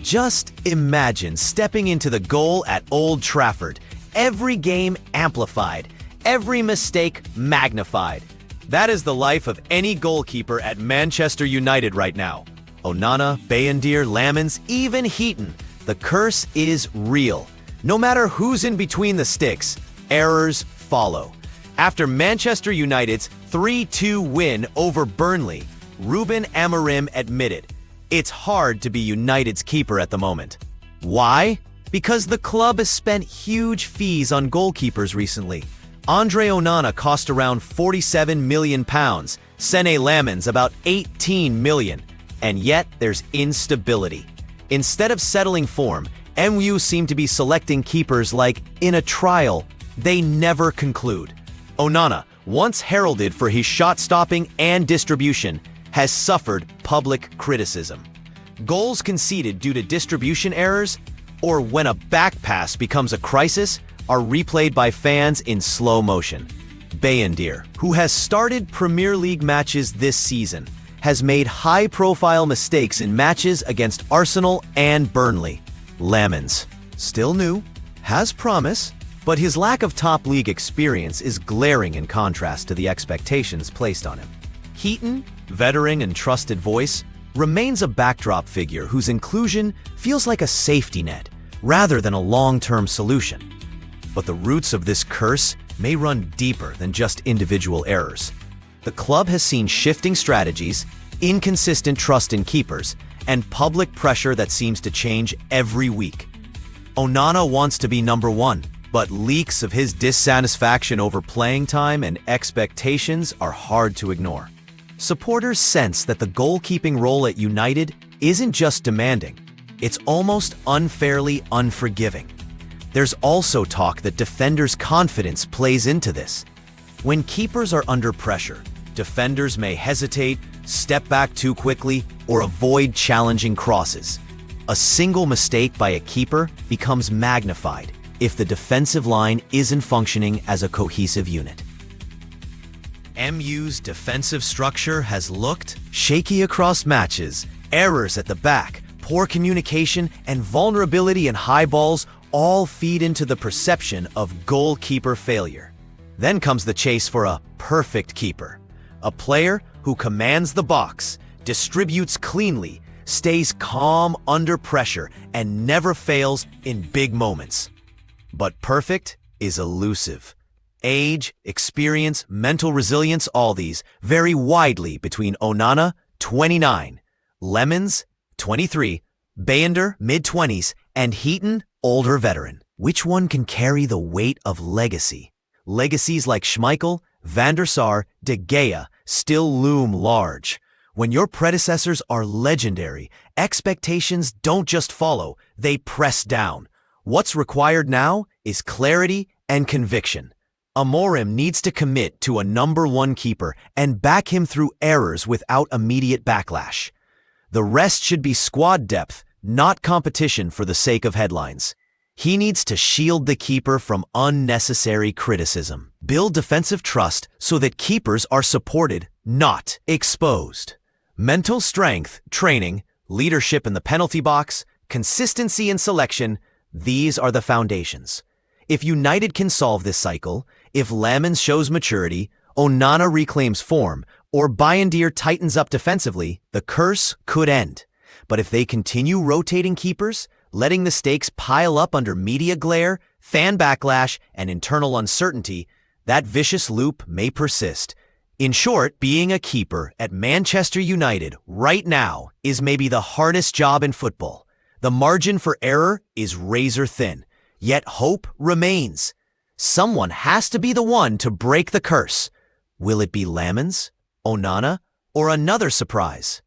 Just imagine stepping into the goal at Old Trafford. Every game amplified, every mistake magnified. That is the life of any goalkeeper at Manchester United right now. Onana, Bayindir, Lammens, even Heaton. The curse is real. No matter who's in between the sticks, errors follow. After Manchester United's 3-2 win over Burnley, Ruben Amorim admitted, "It's hard to be United's keeper at the moment." Why? Because the club has spent huge fees on goalkeepers recently. Andre Onana cost around £47 million, Senne Lammens about £18 million, and yet there's instability. Instead of settling form, MU seem to be selecting keepers like in a trial. They never conclude. Onana, once heralded for his shot-stopping and distribution, has suffered public criticism. Goals conceded due to distribution errors, or when a back pass becomes a crisis, are replayed by fans in slow motion. Bayindir, who has started Premier League matches this season, has made high-profile mistakes in matches against Arsenal and Burnley. Lammens, still new, has promise, but his lack of top league experience is glaring in contrast to the expectations placed on him. Heaton, veteran and trusted voice, remains a backdrop figure whose inclusion feels like a safety net rather than a long-term solution. But the roots of this curse may run deeper than just individual errors. The club has seen shifting strategies, inconsistent trust in keepers, and public pressure that seems to change every week. Onana wants to be number one, but leaks of his dissatisfaction over playing time and expectations are hard to ignore. Supporters sense that the goalkeeping role at United isn't just demanding, it's almost unfairly unforgiving. There's also talk that defenders' confidence plays into this. When keepers are under pressure, defenders may hesitate, step back too quickly, or avoid challenging crosses. A single mistake by a keeper becomes magnified if the defensive line isn't functioning as a cohesive unit. MU's defensive structure has looked shaky across matches. Errors at the back, poor communication, and vulnerability in high balls all feed into the perception of goalkeeper failure. Then comes the chase for a perfect keeper, a player who commands the box, distributes cleanly, stays calm under pressure, and never fails in big moments. But perfect is elusive. Age, experience, mental resilience, all these vary widely between Onana, 29, Lammens, 23, Bayindir, mid-20s, and Heaton, older veteran. Which one can carry the weight of legacy? Legacies like Schmeichel, Van der Sar, De Gea still loom large. When your predecessors are legendary, expectations don't just follow, they press down. What's required now is clarity and conviction. Amorim needs to commit to a number one keeper and back him through errors without immediate backlash. The rest should be squad depth, not competition for the sake of headlines. He needs to shield the keeper from unnecessary criticism. Build defensive trust so that keepers are supported, not exposed. Mental strength, training, leadership in the penalty box, consistency in selection, these are the foundations. If United can solve this cycle, if Lammens shows maturity, Onana reclaims form, or Bayindir tightens up defensively, the curse could end. But if they continue rotating keepers, letting the stakes pile up under media glare, fan backlash, and internal uncertainty, that vicious loop may persist. In short, being a keeper at Manchester United right now is maybe the hardest job in football. The margin for error is razor thin, yet hope remains. Someone has to be the one to break the curse. Will it be Lammens, Onana, or another surprise?